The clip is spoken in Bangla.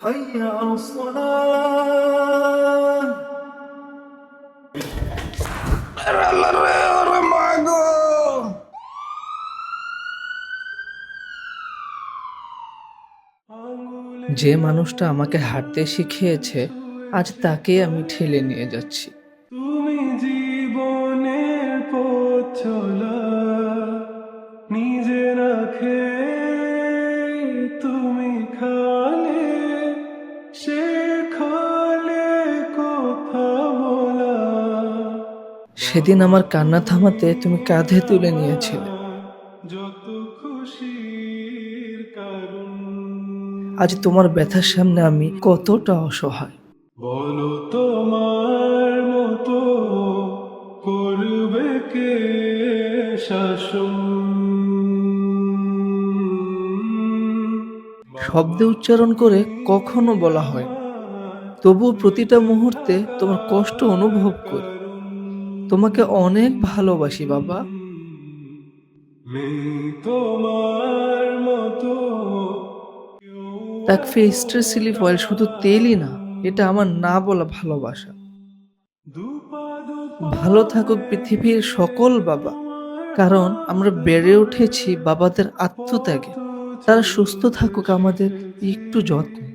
حي على الصلاة. যে মানুষটা আমাকে হাঁটতে শিখিয়েছে, আজ তাকে আমি ঠেলে নিয়ে যাচ্ছি। তুমি জীবনের পথ চলা নিজে রাখে তুমি খালে সে খালে কথা বলা সেদিন আমার কান্না থামাতে তুমি কাঁধে তুলে নিয়েছিলে। যত খুশির কারণ আজ তোমার ব্যথার সামনে আমি কতটা অসহায়। বলো তোমার মতো করবে কে শাসন। শব্দে উচ্চারণ করে কখনো বলা হয় না, তবুও প্রতিটা মুহূর্তে তোমার কষ্ট অনুভব করি। তোমাকে অনেক ভালোবাসি বাবা। নেই তোমার মতো তাকফি স্ট্রেস রিলিফ অয়েল শুধু তেলই না, এটা আমার না বলা ভালোবাসা। দুপা ভালো থাকুক পৃথিবীর সকল বাবা, কারণ আমরা বেড়ে উঠেছি বাবাদের আত্মত্যাগে। তারা সুস্থ থাকুক আমাদের একটু যত্নে।